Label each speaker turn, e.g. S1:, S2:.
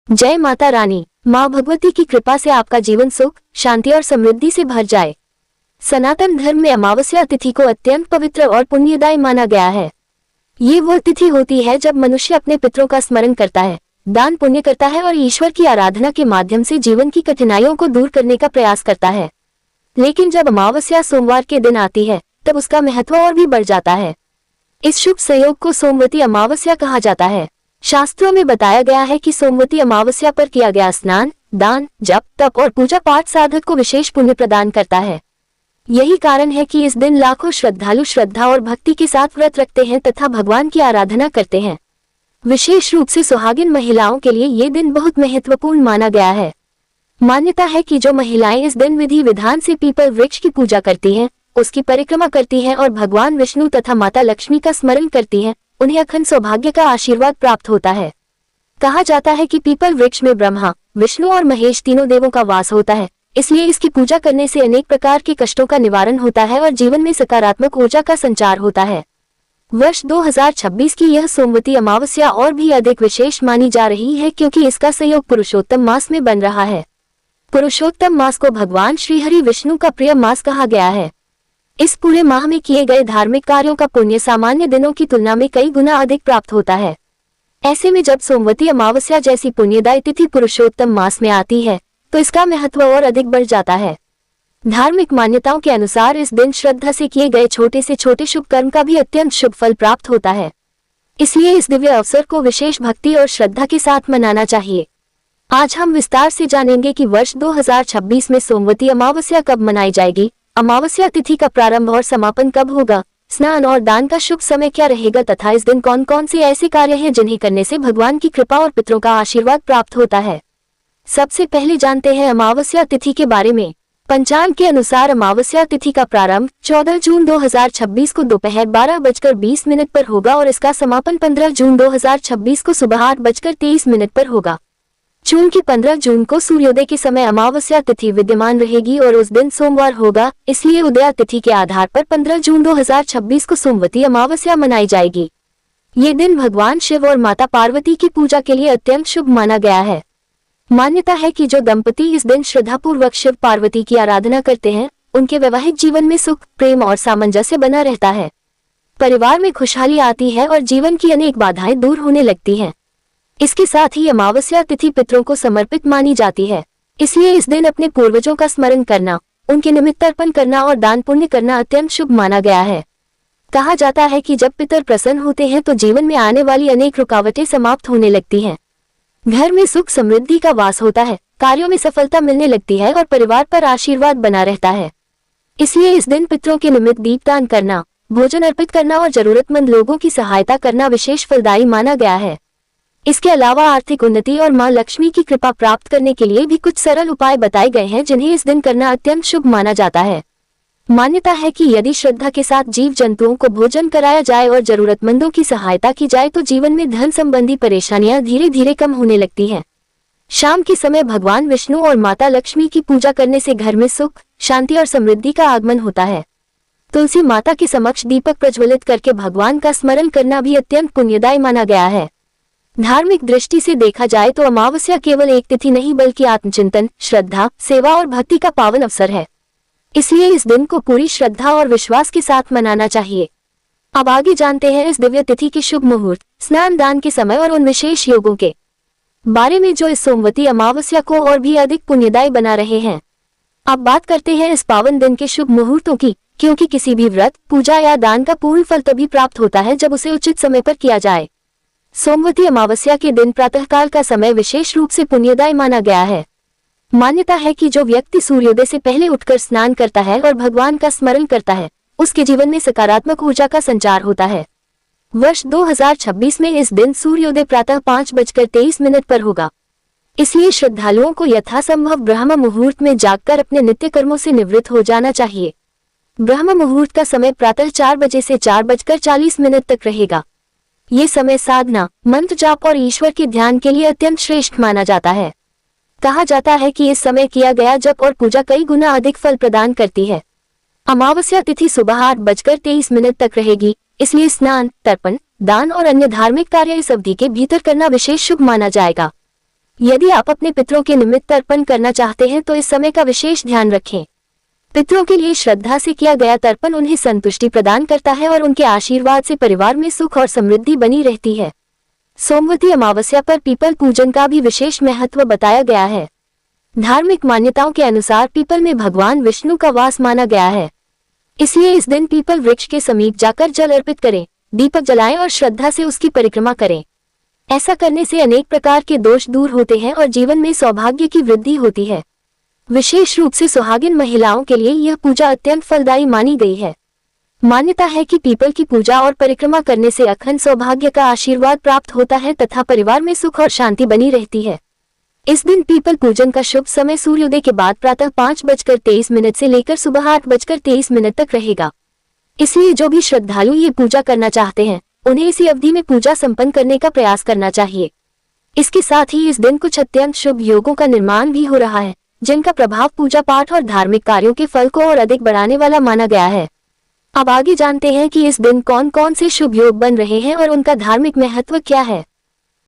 S1: जय माता रानी। माँ भगवती की कृपा से आपका जीवन सुख, शांति और समृद्धि से भर जाए। सनातन धर्म में अमावस्या तिथि को अत्यंत पवित्र और पुण्यदायी माना गया है। ये वो तिथि होती है जब मनुष्य अपने पितरों का स्मरण करता है, दान पुण्य करता है और ईश्वर की आराधना के माध्यम से जीवन की कठिनाइयों को दूर करने का प्रयास करता है। लेकिन जब अमावस्या सोमवार के दिन आती है तब उसका महत्व और भी बढ़ जाता है। इस शुभ संयोग को सोमवती अमावस्या कहा जाता है। शास्त्रों में बताया गया है कि सोमवती अमावस्या पर किया गया स्नान, दान, जप, तप और पूजा पाठ साधक को विशेष पुण्य प्रदान करता है। यही कारण है कि इस दिन लाखों श्रद्धालु श्रद्धा और भक्ति के साथ व्रत रखते हैं तथा भगवान की आराधना करते हैं। विशेष रूप से सुहागिन महिलाओं के लिए ये दिन बहुत महत्वपूर्ण माना गया है। मान्यता है कि जो महिलाएं इस दिन विधि विधान से पीपल वृक्ष की पूजा करती हैं, उसकी परिक्रमा करती हैं और भगवान विष्णु तथा माता लक्ष्मी का स्मरण करती हैं, उन्हें अखंड सौभाग्य का आशीर्वाद प्राप्त होता है। कहा जाता है कि पीपल वृक्ष में ब्रह्मा, विष्णु और महेश तीनों देवों का वास होता है, इसलिए इसकी पूजा करने से अनेक प्रकार के कष्टों का निवारण होता है और जीवन में सकारात्मक ऊर्जा का संचार होता है। वर्ष 2026 की यह सोमवती अमावस्या और भी अधिक विशेष मानी जा रही है क्योंकि इसका संयोग पुरुषोत्तम मास में बन रहा है। पुरुषोत्तम मास को भगवान श्रीहरि विष्णु का प्रिय मास कहा गया है। इस पूरे माह में किए गए धार्मिक कार्यों का पुण्य सामान्य दिनों की तुलना में कई गुना अधिक प्राप्त होता है। ऐसे में जब सोमवती अमावस्या जैसी पुण्यदायी तिथि पुरुषोत्तम मास में आती है तो इसका महत्व और अधिक बढ़ जाता है। धार्मिक मान्यताओं के अनुसार इस दिन श्रद्धा से किए गए छोटे से छोटे शुभ कर्म का भी अत्यंत शुभ फल प्राप्त होता है। इसलिए इस दिव्य अवसर को विशेष भक्ति और श्रद्धा के साथ मनाना चाहिए। आज हम विस्तार से जानेंगे कि वर्ष 2026 में सोमवती अमावस्या कब मनाई जाएगी, अमावस्या तिथि का प्रारंभ और समापन कब होगा, स्नान और दान का शुभ समय क्या रहेगा तथा इस दिन कौन कौन से ऐसे कार्य हैं जिन्हें करने से भगवान की कृपा और पितरों का आशीर्वाद प्राप्त होता है। सबसे पहले जानते हैं अमावस्या तिथि के बारे में। पंचांग के अनुसार अमावस्या तिथि का प्रारंभ 14 जून 2026 को दोपहर 12:20 पर होगा और इसका समापन 15 जून 2026 को सुबह 8:23 पर होगा। चूंकि 15 जून को सूर्योदय के समय अमावस्या तिथि विद्यमान रहेगी और उस दिन सोमवार होगा, इसलिए उदया तिथि के आधार पर 15 जून 2026 को सोमवती अमावस्या मनाई जाएगी। ये दिन भगवान शिव और माता पार्वती की पूजा के लिए अत्यंत शुभ माना गया है। मान्यता है कि जो दंपति इस दिन श्रद्धापूर्वक शिव पार्वती की आराधना करते हैं, उनके वैवाहिक जीवन में सुख, प्रेम और सामंजस्य बना रहता है। परिवार में खुशहाली आती है और जीवन की अनेक बाधाएं दूर होने लगती हैं। इसके साथ ही अमावस्या तिथि पितरों को समर्पित मानी जाती है, इसलिए इस दिन अपने पूर्वजों का स्मरण करना, उनके निमित्त तर्पण करना और दान पुण्य करना अत्यंत शुभ माना गया है। कहा जाता है कि जब पितर प्रसन्न होते हैं तो जीवन में आने वाली अनेक रुकावटें समाप्त होने लगती हैं। घर में सुख समृद्धि का वास होता है, कार्यों में सफलता मिलने लगती है और परिवार पर आशीर्वाद बना रहता है। इसलिए इस दिन पितरों के निमित्त दीपदान करना, भोजन अर्पित करना और जरूरतमंद लोगों की सहायता करना विशेष फलदायी माना गया है। इसके अलावा आर्थिक उन्नति और मां लक्ष्मी की कृपा प्राप्त करने के लिए भी कुछ सरल उपाय बताए गए हैं जिन्हें इस दिन करना अत्यंत शुभ माना जाता है। मान्यता है कि यदि श्रद्धा के साथ जीव जंतुओं को भोजन कराया जाए और जरूरतमंदों की सहायता की जाए तो जीवन में धन संबंधी परेशानियां धीरे धीरे कम होने लगती हैं। शाम के समय भगवान विष्णु और माता लक्ष्मी की पूजा करने से घर में सुख, शांति और समृद्धि का आगमन होता है। तुलसी माता के समक्ष दीपक प्रज्वलित करके भगवान का स्मरण करना भी अत्यंत पुण्यदायी माना गया है। धार्मिक दृष्टि से देखा जाए तो अमावस्या केवल एक तिथि नहीं बल्कि आत्मचिंतन, श्रद्धा, सेवा और भक्ति का पावन अवसर है। इसलिए इस दिन को पूरी श्रद्धा और विश्वास के साथ मनाना चाहिए। अब आगे जानते हैं इस दिव्य तिथि के शुभ मुहूर्त, स्नान दान के समय और उन विशेष योगों के बारे में जो इस सोमवती अमावस्या को और भी अधिक पुण्यदायी बना रहे हैं। अब बात करते हैं इस पावन दिन के शुभ मुहूर्तों की, क्योंकि किसी भी व्रत, पूजा या दान का पूर्ण फल तभी प्राप्त होता है जब उसे उचित समय पर किया जाए। सोमवती अमावस्या के दिन प्रातःकाल का समय विशेष रूप से पुण्यदायी माना गया है। मान्यता है कि जो व्यक्ति सूर्योदय से पहले उठकर स्नान करता है और भगवान का स्मरण करता है, उसके जीवन में सकारात्मक ऊर्जा का संचार होता है। वर्ष 2026 में इस दिन सूर्योदय प्रातः 5:23 पर होगा, इसलिए श्रद्धालुओं को यथासंभव ब्रह्म मुहूर्त में जागकर अपने नित्य कर्मों से निवृत्त हो जाना चाहिए। ब्रह्म मुहूर्त का समय प्रातः 4 बजे से 4:40 तक रहेगा। ये समय साधना, मंत्र जाप और ईश्वर के ध्यान के लिए अत्यंत श्रेष्ठ माना जाता है। कहा जाता है कि इस समय किया गया जप और पूजा कई गुना अधिक फल प्रदान करती है। अमावस्या तिथि सुबह 8:23 तक रहेगी, इसलिए स्नान, तर्पण, दान और अन्य धार्मिक कार्य इस अवधि के भीतर करना विशेष शुभ माना जाएगा। यदि आप अपने पितरों के निमित्त तर्पण करना चाहते हैं तो इस समय का विशेष ध्यान रखें। पितरों के लिए श्रद्धा से किया गया तर्पण उन्हें संतुष्टि प्रदान करता है और उनके आशीर्वाद से परिवार में सुख और समृद्धि बनी रहती है। सोमवती अमावस्या पर पीपल पूजन का भी विशेष महत्व बताया गया है। धार्मिक मान्यताओं के अनुसार पीपल में भगवान विष्णु का वास माना गया है, इसलिए इस दिन पीपल वृक्ष के समीप जाकर जल अर्पित करें, दीपक जलाएं और श्रद्धा से उसकी परिक्रमा करें। ऐसा करने से अनेक प्रकार के दोष दूर होते हैं और जीवन में सौभाग्य की वृद्धि होती है। विशेष रूप से सुहागिन महिलाओं के लिए यह पूजा अत्यंत फलदायी मानी गई है। मान्यता है कि पीपल की पूजा और परिक्रमा करने से अखंड सौभाग्य का आशीर्वाद प्राप्त होता है तथा परिवार में सुख और शांति बनी रहती है। इस दिन पीपल पूजन का शुभ समय सूर्योदय के बाद प्रातः 5:23 से लेकर सुबह 8:23 तक रहेगा। इसलिए जो भी श्रद्धालु ये पूजा करना चाहते हैं उन्हें इसी अवधि में पूजा संपन्न करने का प्रयास करना चाहिए। इसके साथ ही इस दिन कुछ अत्यंत शुभ योगों का निर्माण भी हो रहा है, जिनका प्रभाव पूजा पाठ और धार्मिक कार्यों के फल को और अधिक बढ़ाने वाला माना गया है। अब आगे जानते हैं कि इस दिन कौन कौन से शुभ योग बन रहे हैं और उनका धार्मिक महत्व क्या है।